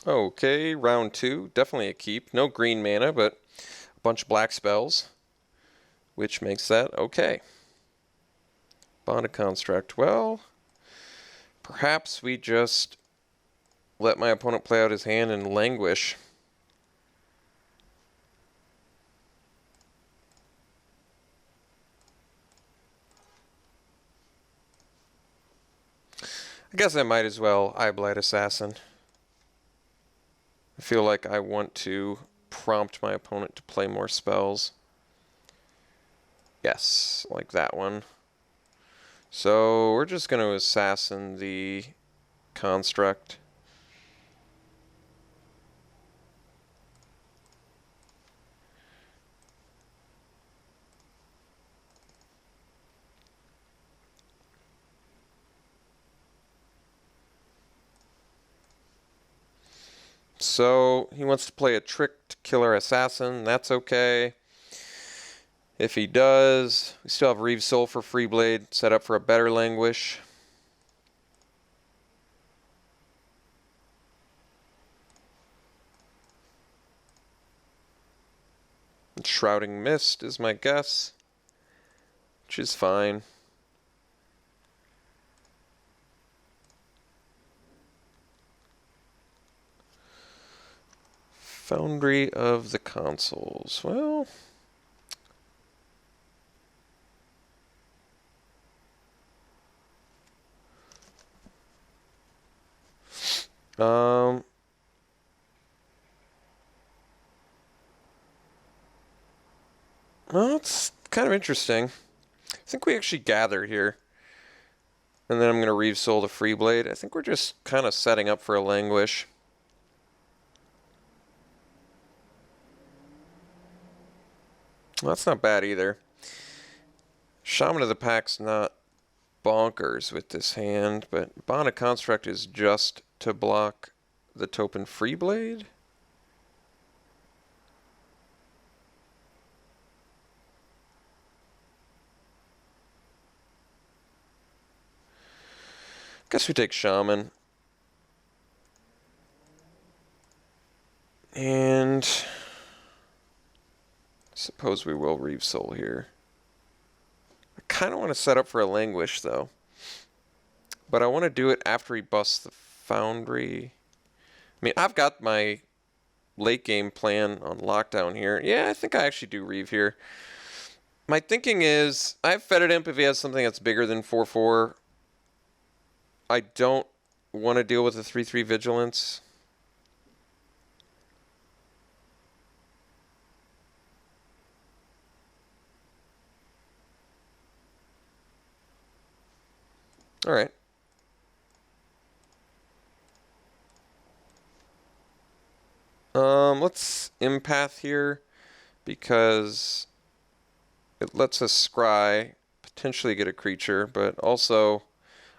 Okay, round 2. Definitely a keep. No green mana, but a bunch of black spells, which makes that okay. Bonded Construct. Well, perhaps we just let my opponent play out his hand and languish. I guess I might as well Eyeblight Assassin. I feel like I want to prompt my opponent to play more spells. Yes, like that one. So we're just going to assassin the construct. So he wants to play a tricked killer assassin. That's okay. If he does, we still have Reeve's Soul for Freeblade set up for a better languish. And Shrouding Mist is my guess, which is fine. Foundry of the Consoles. Well, well, it's kind of interesting. I think we actually gather here. And then I'm going to Reeve's Soul to Freeblade. I think we're just kind of setting up for a languish. Well, that's not bad either. Shaman of the Pack's not bonkers with this hand, but Bonded Construct is just to block the Topen Freeblade. Guess we take Shaman. And suppose we will Reeve's Soul here. I kind of want to set up for a languish though. But I want to do it after he busts the Foundry. I mean, I've got my late game plan on lockdown here. Yeah, I think I actually do Reeve here. My thinking is, I have Fetid Imp if he has something that's bigger than 4/4. I don't want to deal with the 3/3 Vigilance. Alright. Let's Empath here, because it lets us scry, potentially get a creature, but also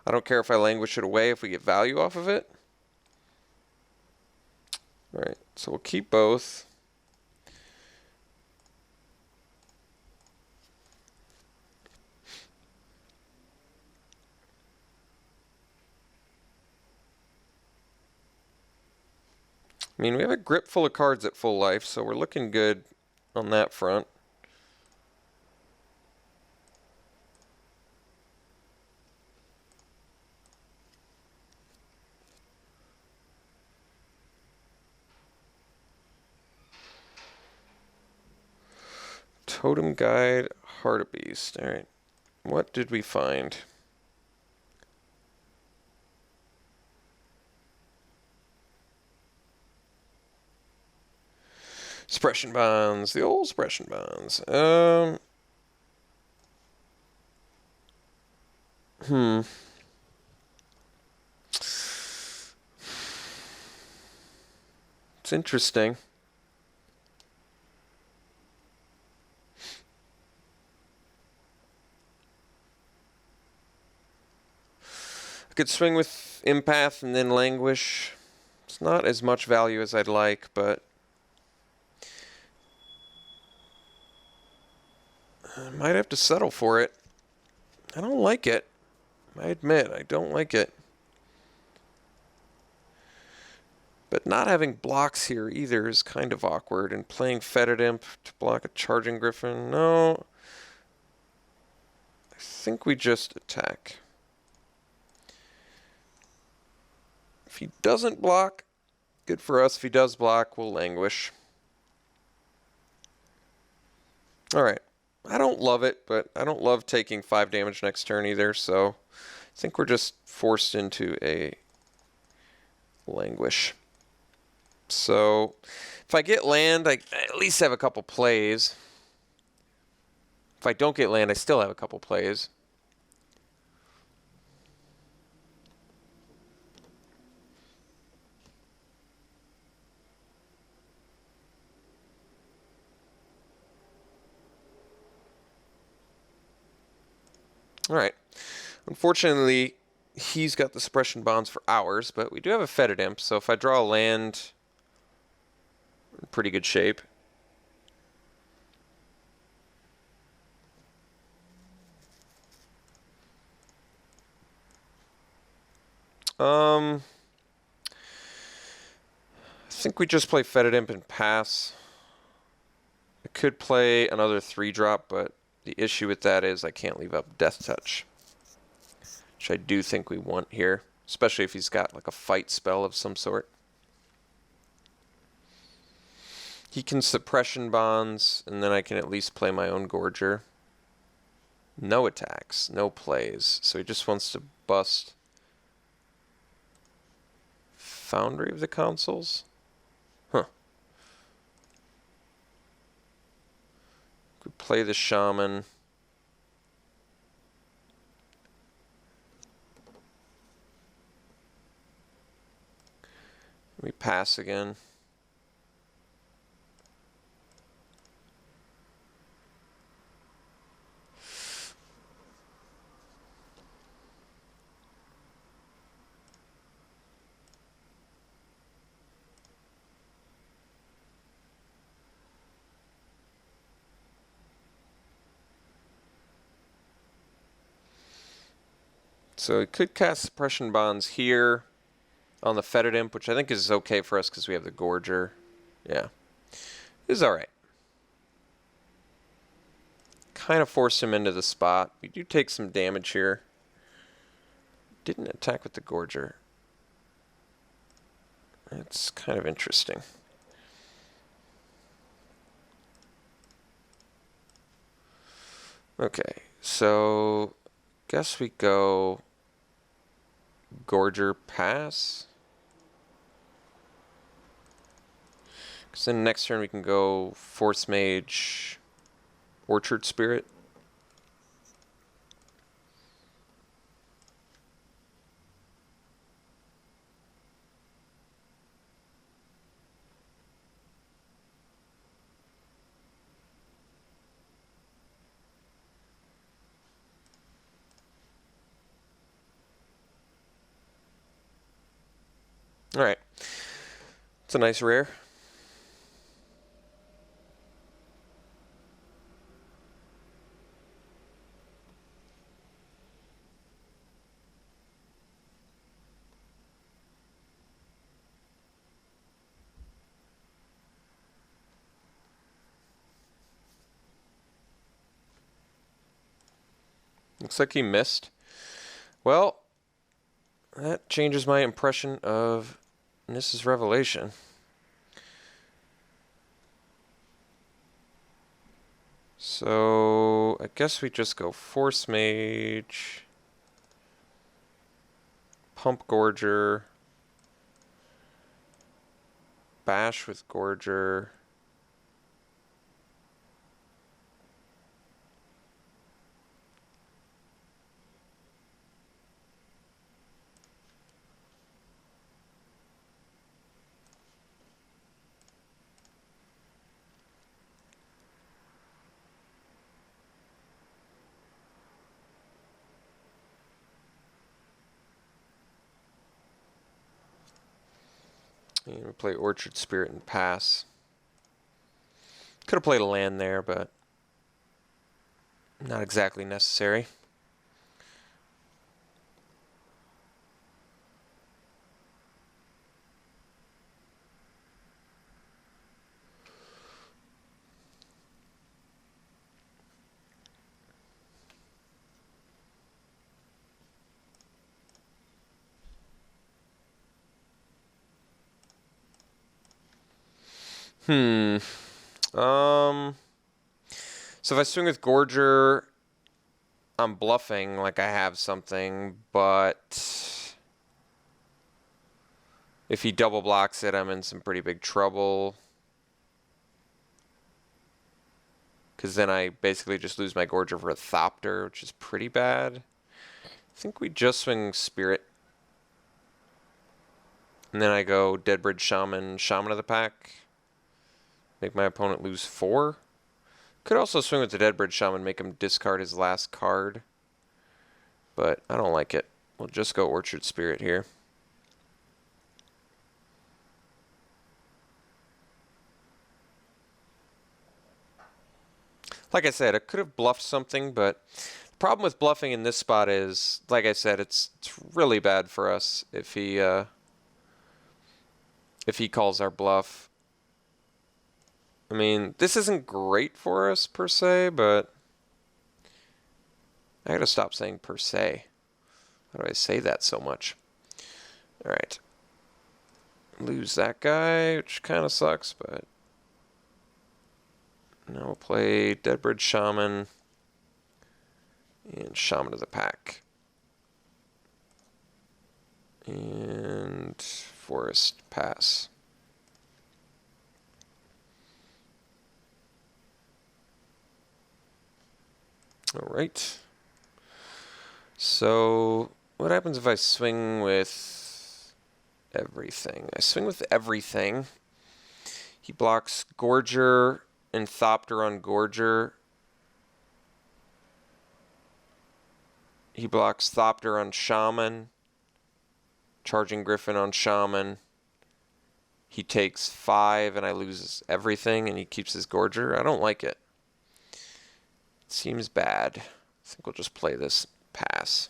I don't care if I languish it away if we get value off of it. Alright, so we'll keep both. I mean, we have a grip full of cards at full life, so we're looking good on that front. Totem Guide, Hartebeest. Alright, what did we find? Suppression Bonds, the old Suppression Bonds. It's interesting. I could swing with Empath and then Languish. It's not as much value as I'd like, but I might have to settle for it. I don't like it. I admit, I don't like it. But not having blocks here either is kind of awkward. And playing Fetid Imp to block a Charging Griffin, no. I think we just attack. If he doesn't block, good for us. If he does block, we'll languish. Alright. I don't love it, but I don't love taking 5 damage next turn either, so I think we're just forced into a languish. So if I get land, I at least have a couple plays. If I don't get land, I still have a couple plays. Alright. Unfortunately, he's got the suppression bonds for hours, but we do have a Fetid Imp, so if I draw a land, we're in pretty good shape. I think we just play Fetid Imp and pass. I could play another 3-drop, but the issue with that is I can't leave up Death Touch, which I do think we want here, especially if he's got like a fight spell of some sort. He can suppression bonds, and then I can at least play my own Gorger. No attacks, no plays, so he just wants to bust Foundry of the Consuls? Huh. Could play the Shaman. We pass again. So we could cast Suppression Bonds here on the Fetid Imp, which I think is okay for us because we have the Gorger. Yeah. This is alright. Kind of force him into the spot. We do take some damage here. Didn't attack with the Gorger. That's kind of interesting. Okay, so guess we go Gorger pass. Because then next turn we can go Force Mage Orchard Spirit. Alright. It's a nice rare. Looks like he missed. Well, that changes my impression of Inez's Revelation. So I guess we just go Force Mage, Pump Gorger, Bash with Gorger. And we play Orchard Spirit and pass. Could have played a land there, but not exactly necessary. So if I swing with Gorger, I'm bluffing like I have something, but if he double blocks it, I'm in some pretty big trouble. Because then I basically just lose my Gorger for a Thopter, which is pretty bad. I think we just swing Spirit. And then I go Deadbridge Shaman, Shaman of the Pack. Make my opponent lose 4. Could also swing with the Deadbridge Shaman, make him discard his last card. But I don't like it. We'll just go Orchard Spirit here. Like I said, I could have bluffed something, but the problem with bluffing in this spot is, like I said, it's really bad for us if he calls our bluff. I mean, this isn't great for us per se, but I gotta stop saying per se. How do I say that so much? All right. Lose that guy, which kind of sucks, but now we'll play Deadbridge Shaman and Shaman of the Pack. And Forest pass. All right. So what happens if I swing with everything? I swing with everything. He blocks Gorger and Thopter on Gorger. He blocks Thopter on Shaman. Charging Griffin on Shaman. He takes 5 and I lose everything and he keeps his Gorger. I don't like it. It seems bad. I think we'll just play this pass.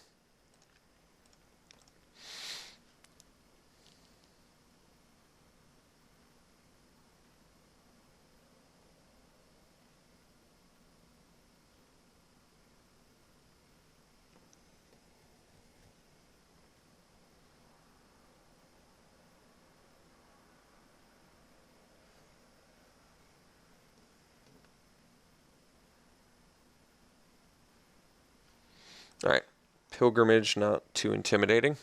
All right, Pilgrimage, not too intimidating.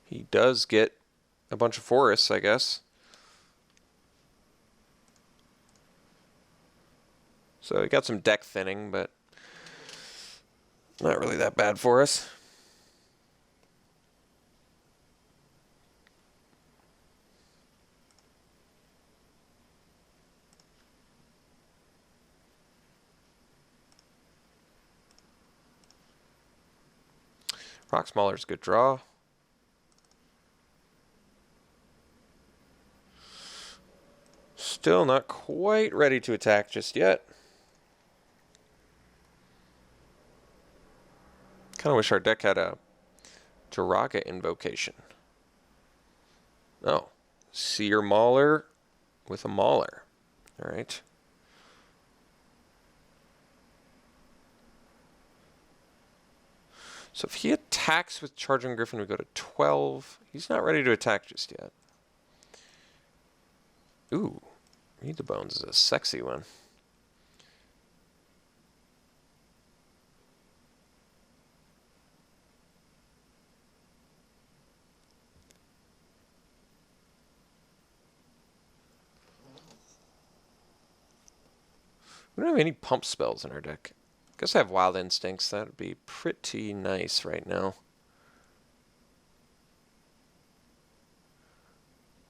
He does get a bunch of forests, I guess. So he got some deck thinning, but not really that bad for us. Rocksmoller's a good draw. Still not quite ready to attack just yet. Kind of wish our deck had a Jiraga invocation. Oh, Seer Mauler with a Mauler. All right. So if he attacks with Charging Griffin, we go to 12. He's not ready to attack just yet. Ooh, Read the Bones is a sexy one. We don't have any pump spells in our deck. I guess I have Wild Instincts. That would be pretty nice right now.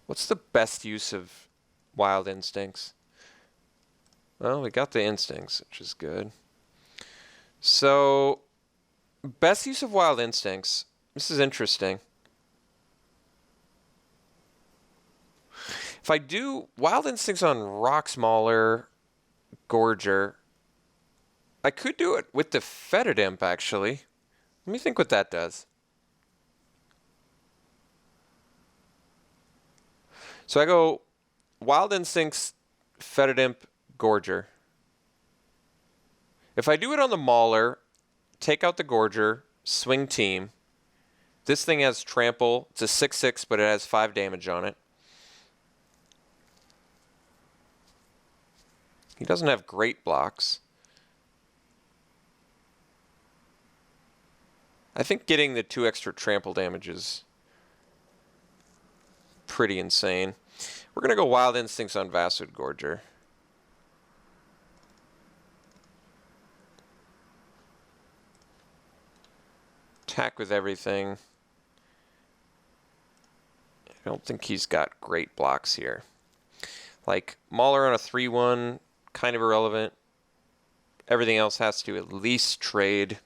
What's the best use of Wild Instincts? Well, we got the Instincts, which is good. So, best use of Wild Instincts. This is interesting. If I do Wild Instincts on Rocksmauler, Gorger, I could do it with the Fetid Imp, actually. Let me think what that does. So I go Wild Instincts, Fetid Imp, Gorger. If I do it on the Mauler, take out the Gorger, swing team, This thing has trample. It's a 6/6, but it has 5 damage on it. He doesn't have great blocks. I think getting the 2 extra trample damage is pretty insane. We're going to go Wild Instincts on Vasswood Gorger. Attack with everything. I don't think he's got great blocks here. Like, Mauler on a 3/1, kind of irrelevant. Everything else has to at least trade.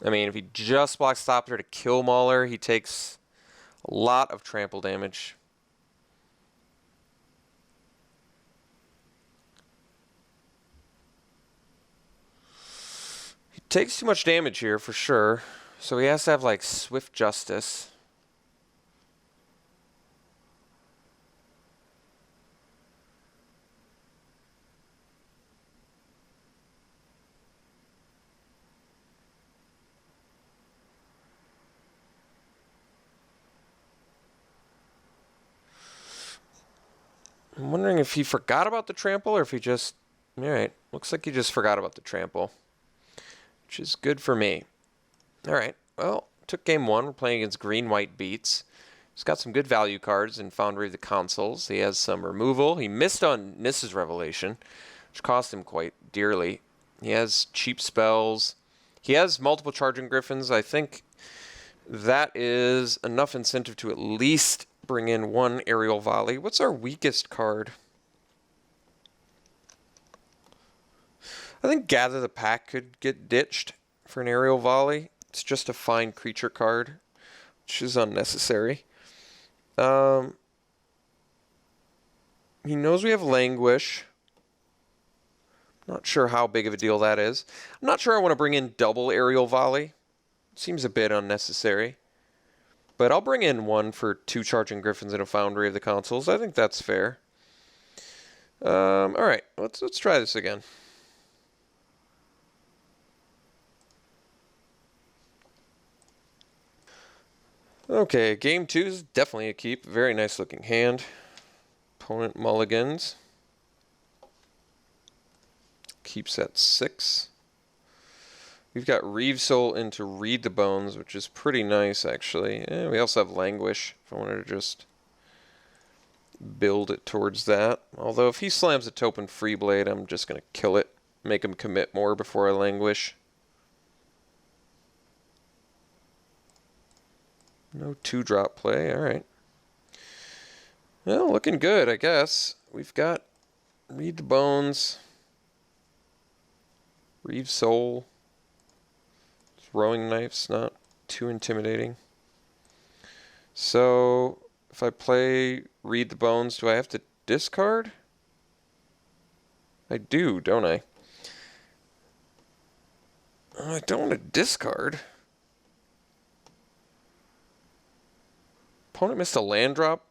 I mean, if he just blocks Stopper to kill Mauler, he takes a lot of trample damage. He takes too much damage here for sure, so he has to have like Swift Justice. I'm wondering if he forgot about the trample or if he just... Alright, looks like he just forgot about the trample, which is good for me. Alright, well, took game 1. We're playing against green-white beats. He's got some good value cards in Foundry of the Consoles. He has some removal. He missed on Mrs. Revelation, which cost him quite dearly. He has cheap spells. He has multiple Charging Griffins. I think that is enough incentive to at least bring in 1 Aerial Volley. What's our weakest card? I think Gather the Pack could get ditched for an Aerial Volley. It's just a fine creature card, which is unnecessary. He knows we have Languish. Not sure how big of a deal that is. I'm not sure I want to bring in double Aerial Volley. Seems a bit unnecessary. But I'll bring in 1 for 2 Charging Griffins and a Foundry of the Consoles. I think that's fair. Alright, let's try this again. Okay, game 2 is definitely a keep. Very nice looking hand. Opponent mulligans. Keeps at 6. We've got Reeve Soul into Read the Bones, which is pretty nice, actually. We also have Languish, if I wanted to just build it towards that. Although, if he slams a Topin Freeblade, I'm just going to kill it. Make him commit more before I Languish. No 2-drop play, alright. Well, looking good, I guess. We've got Read the Bones, Reeve Soul. Throwing Knife's not too intimidating. So, if I play Read the Bones, do I have to discard? I do, don't I? I don't want to discard. Opponent missed a land drop.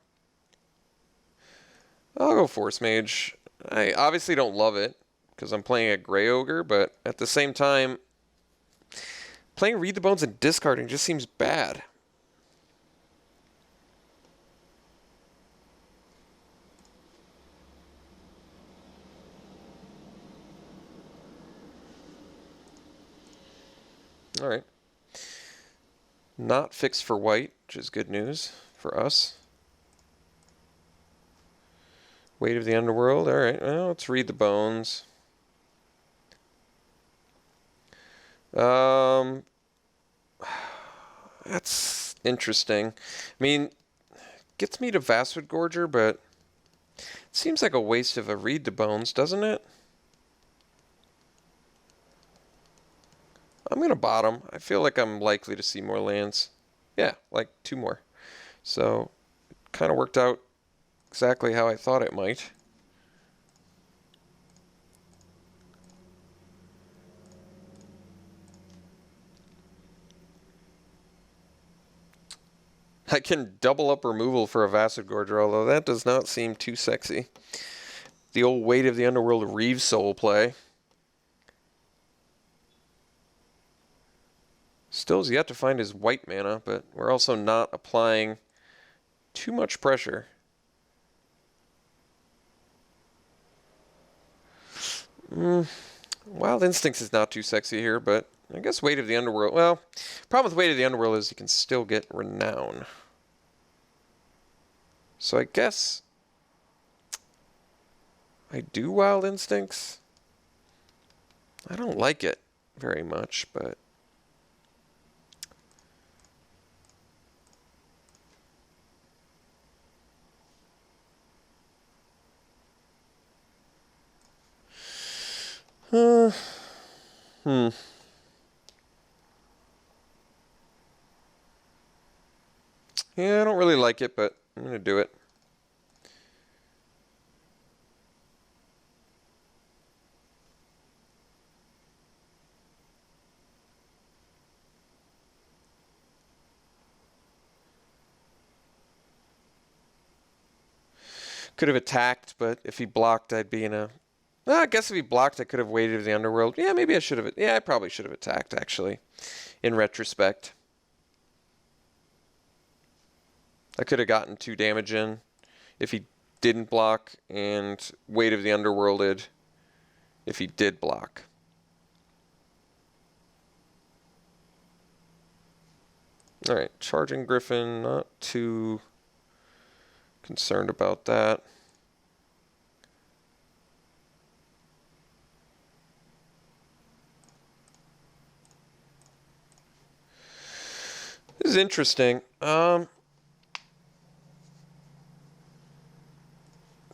I'll go Force Mage. I obviously don't love it, because I'm playing a Grey Ogre, but at the same time, playing Read the Bones and discarding just seems bad. Alright. Not fixed for white, which is good news for us. Weight of the Underworld. Alright, well, let's Read the Bones. That's interesting. I mean, gets me to Vasswood Gorger, but it seems like a waste of a Read the Bones, doesn't it? I'm going to bottom. I feel like I'm likely to see more lands. Yeah, like 2 more. So, it kind of worked out exactly how I thought it might. I can double up removal for a Vasswood Gorger, although that does not seem too sexy. The old Weight of the Underworld Reeve Soul play. Still has yet to find his white mana, but we're also not applying too much pressure. Wild Instincts is not too sexy here, but I guess Weight of the Underworld. Well, problem with Weight of the Underworld is you can still get Renown. So I guess I do Wild Instincts. I don't like it very much, but Yeah, I don't really like it, but I'm going to do it. Could have attacked, but if he blocked, I'd be in a... Well, I guess if he blocked, I could have waited the Underworld. Yeah, maybe I should have... Yeah, I probably should have attacked, actually, in retrospect. I could have gotten 2 damage in if he didn't block, and Weight of the Underworlded if he did block. Alright, Charging Griffin, not too concerned about that. This is interesting.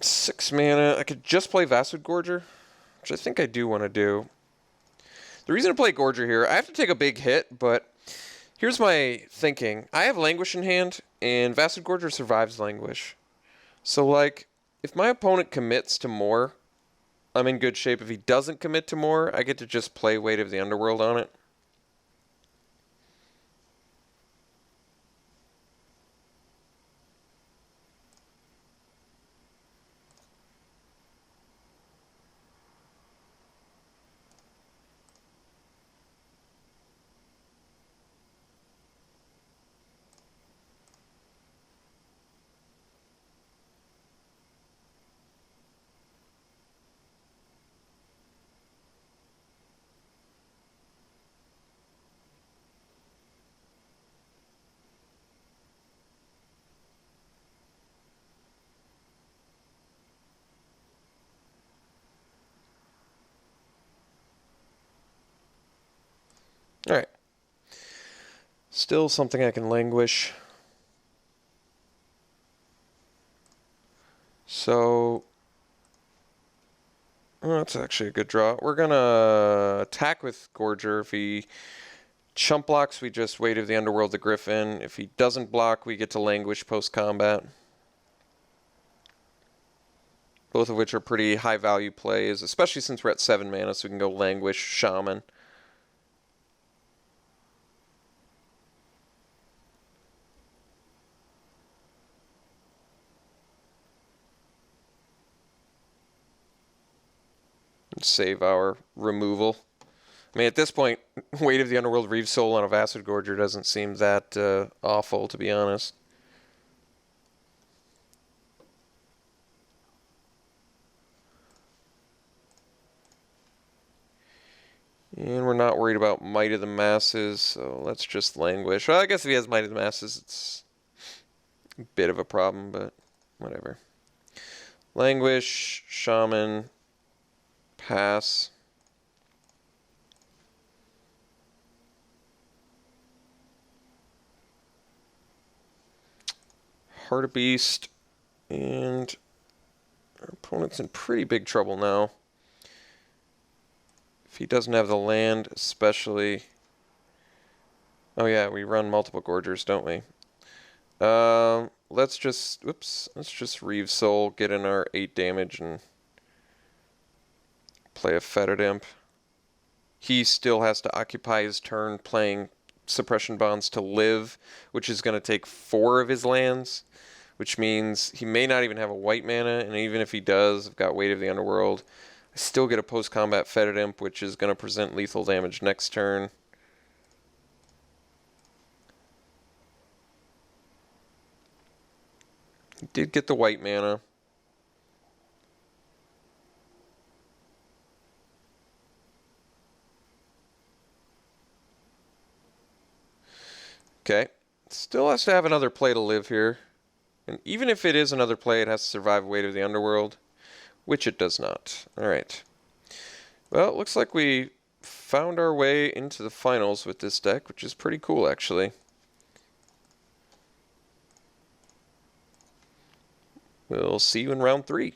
6 mana. I could just play Vasswood Gorger, which I think I do want to do. The reason to play Gorger here, I have to take a big hit, but here's my thinking. I have Languish in hand, and Vasswood Gorger survives Languish. So, like, if my opponent commits to more, I'm in good shape. If he doesn't commit to more, I get to just play Weight of the Underworld on it. Alright. Still something I can Languish. So, that's actually a good draw. We're going to attack with Gorger. If he chump blocks, we just Weight of the Underworld to Griffin. If he doesn't block, we get to Languish post-combat. Both of which are pretty high-value plays, especially since we're at 7 mana, so we can go Languish, Shaman. Save our removal. I mean, at this point, Weight of the Underworld Reeve Soul on a Vasswood Gorger doesn't seem that awful, to be honest. And we're not worried about Might of the Masses, so let's just Languish. Well, I guess if he has Might of the Masses, it's a bit of a problem, but whatever. Languish, Shaman, pass. Heart of Beast, and our opponent's in pretty big trouble now. If he doesn't have the land, especially... Oh yeah, we run multiple Gorgers, don't we? Let's just... Oops. Let's just Reeve Soul, get in our 8 damage, and play a Fetid Imp. He still has to occupy his turn playing Suppression Bonds to live, which is going to take 4 of his lands, which means he may not even have a white mana, and even if he does, I've got Weight of the Underworld. I still get a post-combat Fetid Imp, which is going to present lethal damage next turn. Did get the white mana. Okay. Still has to have another play to live here. And even if it is another play, it has to survive Weight of the Underworld, which it does not. Alright. Well, it looks like we found our way into the finals with this deck, which is pretty cool, actually. We'll see you in round 3.